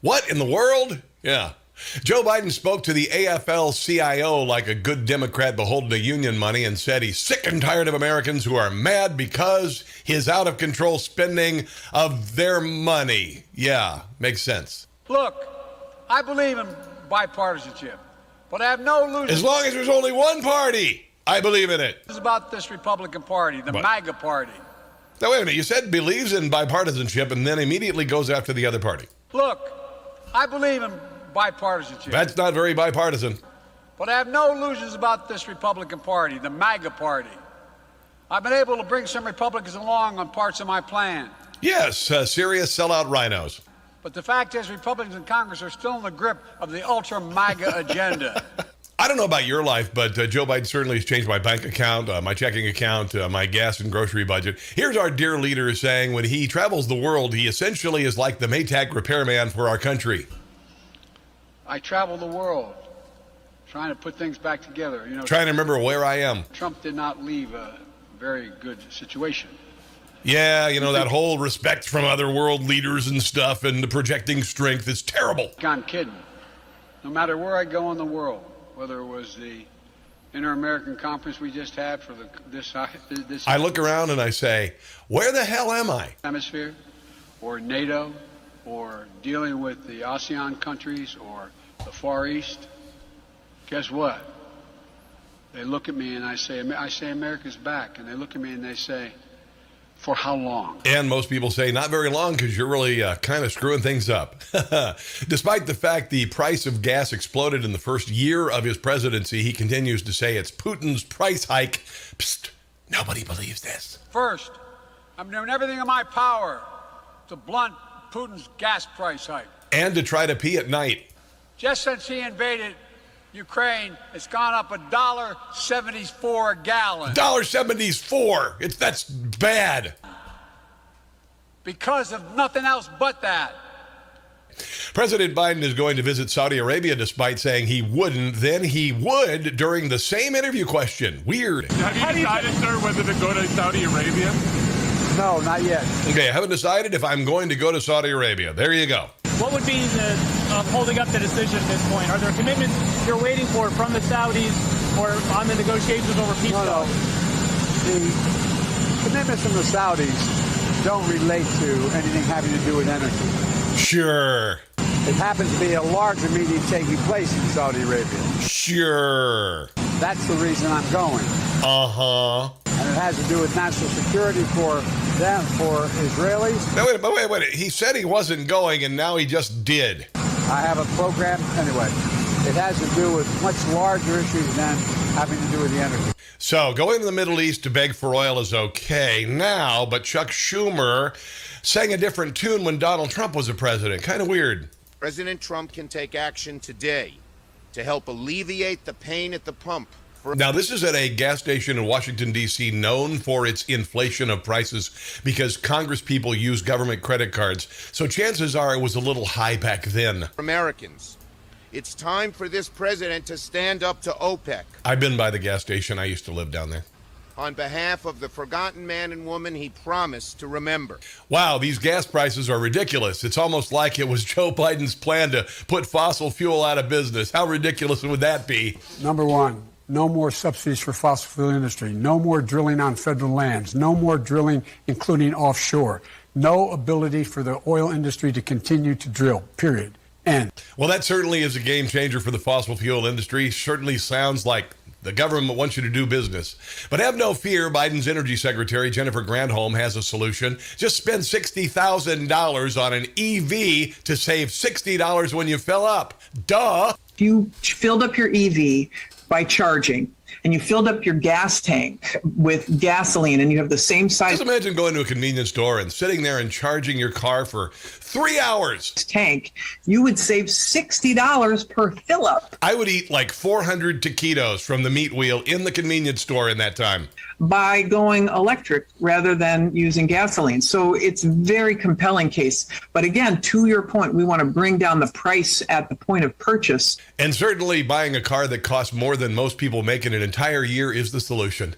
What in the world? Yeah. Joe Biden spoke to the AFL-CIO like a good Democrat beholden to union money and said he's sick and tired of Americans who are mad because his out-of-control spending of their money. Yeah, makes sense. Look, I believe in bipartisanship, but I have no illusions. As long as there's only one party, I believe in it. It's about this Republican Party, the MAGA Party. Now, wait a minute. You said believes in bipartisanship and then immediately goes after the other party. Look, I believe in bipartisanship. That's not very bipartisan. But I have no illusions about this Republican Party, the MAGA Party. I've been able to bring some Republicans along on parts of my plan. Yes, serious sellout rhinos. But the fact is, Republicans in Congress are still in the grip of the ultra-MAGA agenda. I don't know about your life, but Joe Biden certainly has changed my bank account, my checking account, my gas and grocery budget. Here's our dear leader saying when he travels the world, he essentially is like the Maytag repairman for our country. I travel the world trying to put things back together. Trying to remember where I am. Trump did not leave a very good situation. Yeah, that whole respect from other world leaders and stuff and the projecting strength is terrible. I'm kidding. No matter where I go in the world, whether it was the Inter-American Conference we just had for this I look around and I say, where the hell am I? Hemisphere, or NATO, or dealing with the ASEAN countries, or the Far East. Guess what? They look at me and I say America's back, and they look at me and they say, for how long? And most people say not very long because you're really kind of screwing things up. Despite the fact the price of gas exploded in the first year of his presidency, he continues to say it's Putin's price hike. Psst, nobody believes this. First, I'm doing everything in my power to blunt Putin's gas price hike. And to try to pee at night. Just since he invaded Ukraine, it's gone up $1.74 a gallon. $1.74. That's bad. Because of nothing else but that. President Biden is going to visit Saudi Arabia despite saying he wouldn't. Then he would during the same interview question. Weird. Have you decided, sir, whether to go to Saudi Arabia? No, not yet. Okay, I haven't decided if I'm going to go to Saudi Arabia. There you go. What would be the holding up the decision at this point? Are there commitments you're waiting for from the Saudis or on the negotiations over peace? No. The commitments from the Saudis don't relate to anything having to do with energy. Sure. It happens to be a larger meeting taking place in Saudi Arabia. Sure. That's the reason I'm going. Uh-huh. And it has to do with national security for them, for Israelis. No, wait. He said he wasn't going, and now he just did. I have a program. Anyway, it has to do with much larger issues than having to do with the energy. So going to the Middle East to beg for oil is okay now, but Chuck Schumer sang a different tune when Donald Trump was the president. Kind of weird. President Trump can take action today to help alleviate the pain at the pump. Now, this is at a gas station in Washington, D.C., known for its inflation of prices because Congress people use government credit cards. So chances are it was a little high back then. Americans, it's time for this president to stand up to OPEC. I've been by the gas station. I used to live down there. On behalf of the forgotten man and woman he promised to remember. Wow, these gas prices are ridiculous. It's almost like it was Joe Biden's plan to put fossil fuel out of business. How ridiculous would that be? Number one, no more subsidies for fossil fuel industry. No more drilling on federal lands. No more drilling, including offshore. No ability for the oil industry to continue to drill, period. End. Well, that certainly is a game changer for the fossil fuel industry. Certainly sounds like the government wants you to do business. But have no fear, Biden's Energy Secretary, Jennifer Granholm, has a solution. Just spend $60,000 on an EV to save $60 when you fill up. Duh! If you filled up your EV by charging, and you filled up your gas tank with gasoline, and you have the same size... Just imagine going to a convenience store and sitting there and charging your car for 3 hours. ...tank, you would save $60 per fill-up. I would eat like 400 taquitos from the meat wheel in the convenience store in that time. By going electric rather than using gasoline. So it's a very compelling case. But again, to your point, we want to bring down the price at the point of purchase. And certainly buying a car that costs more than most people make in an entire year is the solution.